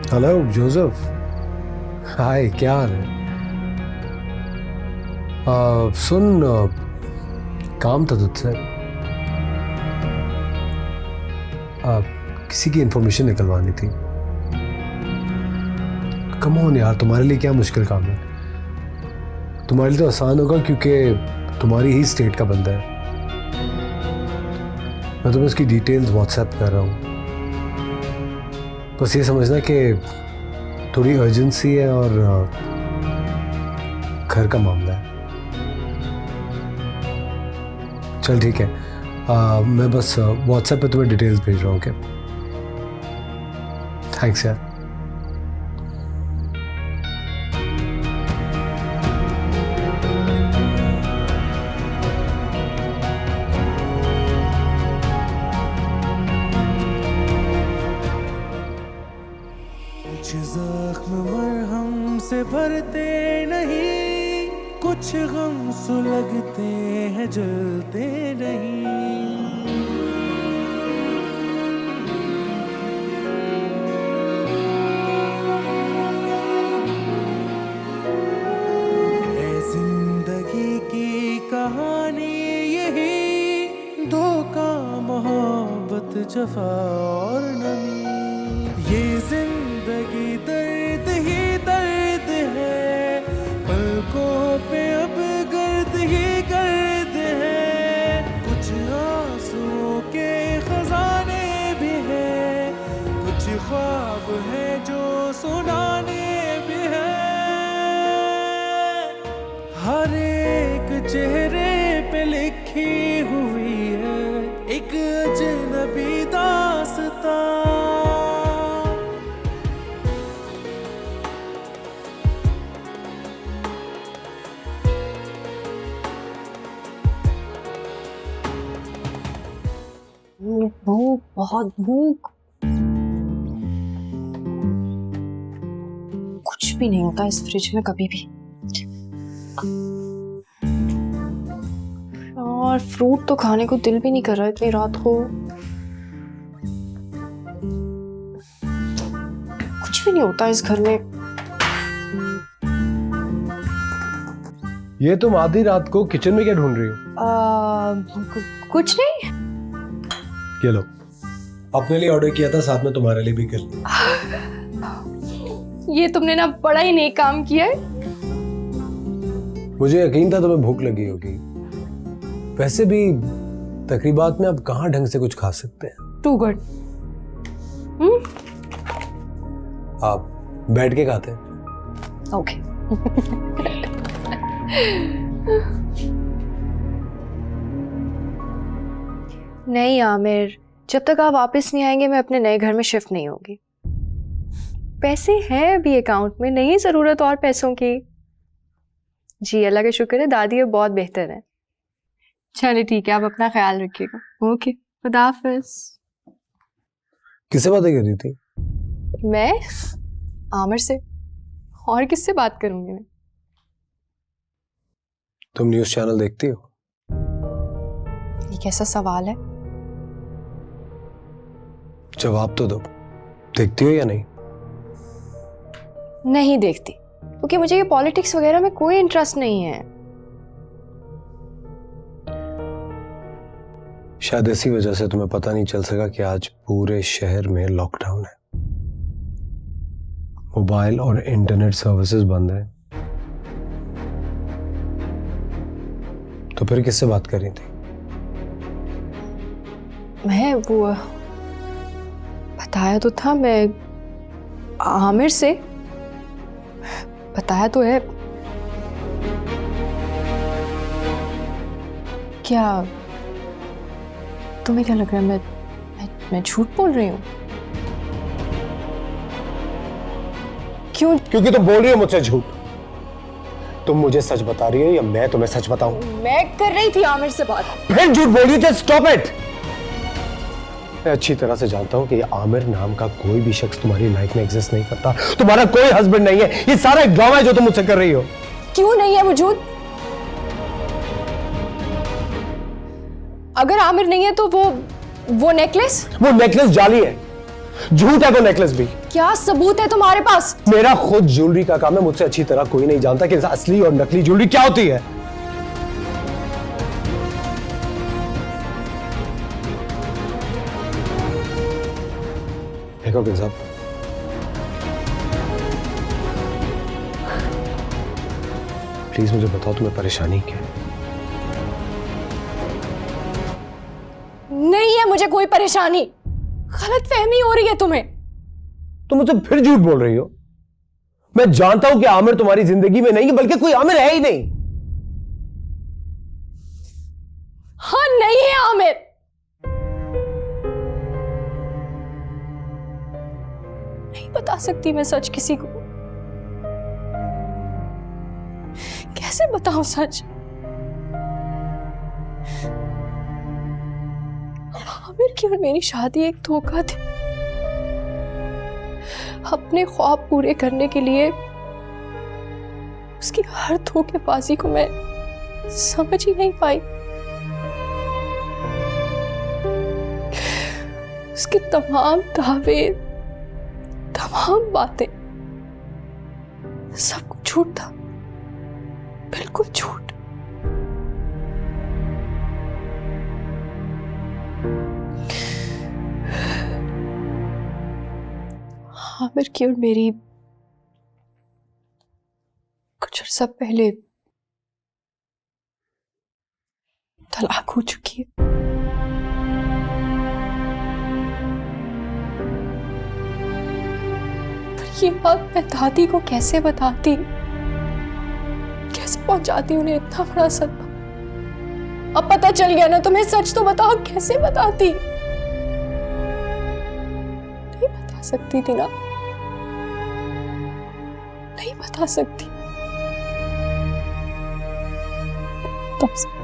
Hello Joseph, हाय, क्या हाल है? सुन, काम था तुझसे। किसी की इंफॉर्मेशन निकलवानी थी। कम ऑन यार, तुम्हारे लिए क्या मुश्किल काम है? तुम्हारे लिए तो आसान होगा क्योंकि तुम्हारी ही स्टेट का बंदा है। मैं तुम्हें उसकी डिटेल्स व्हाट्सएप कर रहा हूँ। बस ये समझना कि थोड़ी अर्जेंसी है और घर का मामला है। चल ठीक है, मैं बस व्हाट्सएप पे तुम्हें डिटेल्स भेज रहा हूँ। क्या? थैंक्स यार। कुछ जख्म मरहम से भरते नहीं, कुछ गम सुलगते हैं जलते नहीं। है जिंदगी की कहानी यही, धोखा मोहब्बत जफा और नमी। ये जिंदगी दर्द ही दर्द है, पलकों पे अब गर्द ही गर्द है। कुछ आंसुओं के खजाने भी हैं, कुछ ख्वाब है जो सुनाने भी है। हर एक चेहरे पे लिखी हुई है एक अजनबी दास्तां। भूख, बहुत भूख। कुछ भी नहीं होता इस फ्रिज में कभी भी। और फ्रूट तो खाने को दिल भी नहीं कर रहा इतनी रात को। कुछ भी नहीं होता इस घर में। ये तुम आधी रात को किचन में क्या ढूंढ रही हो? कुछ नहीं। ये लो, अपने लिए ऑर्डर किया था, साथ में तुम्हारे लिए भी कर लिया। ये तुमने ना बड़ा ही नेक काम किया है। मुझे यकीन था तुम्हें भूख लगी होगी। वैसे भी तकरीबात में अब कहाँ ढंग से कुछ खा सकते हैं। Too good. आप बैठ के खाते हैं। ओके। नहीं आमिर, जब तक आप वापस नहीं आएंगे मैं अपने नए घर में शिफ्ट नहीं होगी। पैसे हैं अभी अकाउंट में, नहीं जरूरत और पैसों की। जी अल्लाह का शुक्र है, दादी अब बहुत बेहतर है। चलिए ठीक है, आप अपना ख्याल रखिएगा। ओके, खुदा हाफिज। किससे बातें कर रही थी? मैं आमिर से, और किससे बात करूंगी मैं? तुम न्यूज़ चैनल देखती हो? ये कैसा सवाल है? जवाब तो दो, देखती हो या नहीं? नहीं देखती, क्योंकि मुझे ये पॉलिटिक्स वगैरह में कोई इंटरेस्ट नहीं है। शायद इसी वजह से तुम्हें पता नहीं चल सका कि आज पूरे शहर में लॉकडाउन है। मोबाइल और इंटरनेट सर्विसेज बंद है। तो फिर किससे बात कर रही थी? मैं वो बताया तो था, मैं आमिर से बताया तो है। क्या तुम्हें क्या लग रहा है मैं झूठ बोल रही हूँ? क्यों? क्योंकि तुम बोल रही हो मुझसे झूठ। तुम मुझे सच बता रही हो या मैं तुम्हें सच बताऊं? मैं कर रही थी आमिर से बात। फिर झूठ बोल रही थी, स्टॉप इट। मैं अच्छी तरह से जानता हूं कि आमिर नाम का कोई भी शख्स तुम्हारी लाइफ में एग्जिस्ट नहीं करता। तुम्हारा कोई हस्बैंड नहीं है। ये सारा एक ड्रामा है जो तुम मुझसे कर रही हो। क्यों नहीं है वजूद? अगर आमिर नहीं है तो वो नेकलेस जाली है। झूठ है वो नेकलेस भी। क्या सबूत है तुम्हारे पास? मेरा खुद ज्वेलरी का काम है, मुझसे अच्छी तरह कोई नहीं जानता कि असली और नकली ज्वेलरी क्या होती है। देखो साहब, प्लीज मुझे बताओ तुम्हें परेशानी क्या है? नहीं है मुझे कोई परेशानी, गलतफहमी हो रही है तुम्हें। तुम मुझसे फिर झूठ बोल रही हो। मैं जानता हूं कि आमिर तुम्हारी जिंदगी में नहीं है, बल्कि कोई आमिर है ही नहीं। हाँ नहीं है आमिर। नहीं बता सकती मैं सच किसी को। कैसे बताऊं सच? आमिर की और मेरी शादी एक धोखा थी। अपने ख्वाब पूरे करने के लिए उसकी हर धोखेबाजी को मैं समझ ही नहीं पाई। उसके तमाम दावे, तमाम बातें, सब कुछ झूठ था, बिल्कुल झूठ। आमिर की और मेरी कुछ अर्सा पहले तलाक हो चुकी है। पर ये बात मैं दादी को कैसे बताती, कैसे पहुंचाती उन्हें इतना बड़ा सदमा? अब पता चल गया ना तुम्हें, सच तो बताओ, कैसे बताती? नहीं बता सकती थी ना, नहीं बता सकती। बता सकती।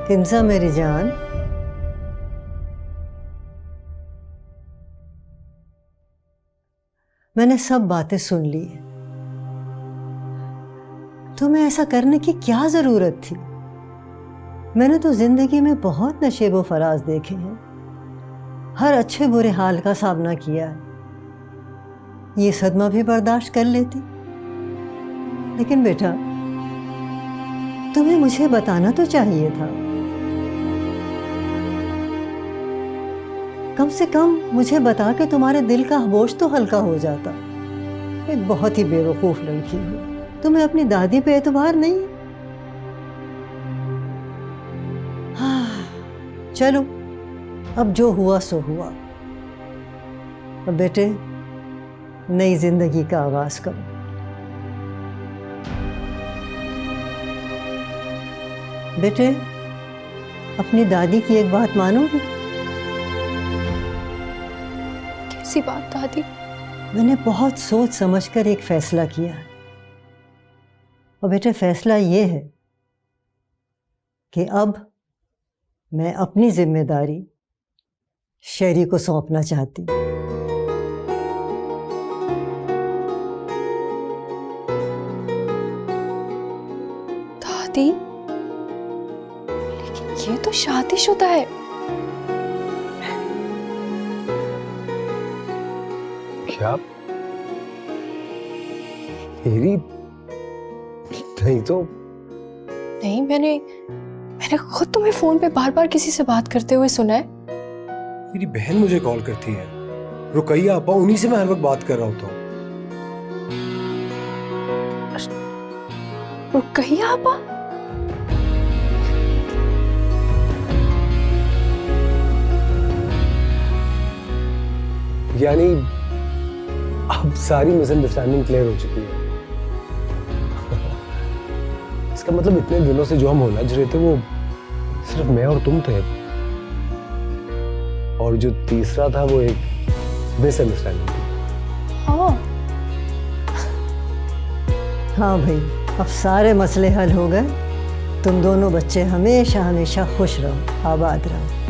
किमसा मेरी जान, मैंने सब बातें सुन ली है। तुम्हें ऐसा करने की क्या जरूरत थी? मैंने तो जिंदगी में बहुत नशेबो फराज देखे हैं, हर अच्छे बुरे हाल का सामना किया है। ये सदमा भी बर्दाश्त कर लेती, लेकिन बेटा तुम्हें मुझे बताना तो चाहिए था। कम से कम मुझे बता के तुम्हारे दिल का बोझ तो हल्का हो जाता। एक बहुत ही बेवकूफ लड़की हो, तुम्हें अपनी दादी पे एतबार नहीं। हाँ, चलो अब जो हुआ सो हुआ। अब बेटे नई जिंदगी का आगाज करो। बेटे अपनी दादी की एक बात मानोगे? कैसी बात दादी? मैंने बहुत सोच समझकर एक फैसला किया है, और बेटे फैसला ये है कि अब मैं अपनी जिम्मेदारी शेरी को सौंपना चाहती हूँ। दादी, लेकिन ये तो शादीशुदा है। क्या मेरी? नहीं तो नहीं, मैंने खुद तुम्हें फोन पे बार बार किसी से बात करते हुए सुना है। मेरी बहन मुझे कॉल करती है, रुकैया आपा, उन्हीं से मैं हर वक्त बात कर रहा होता हूँ। रुकैया आपा? यानी अब सारी मिसअंडरस्टैंडिंग क्लियर हो चुकी है। इसका मतलब इतने दिनों से जो हम उलझ रहे थे वो सिर्फ मैं और तुम थे, और जो तीसरा था वो एक मिसअंडरस्टैंडिंग थी। हाँ हाँ भाई, अब सारे मसले हल हो गए। तुम दोनों बच्चे हमेशा हमेशा खुश रहो, आबाद रहो।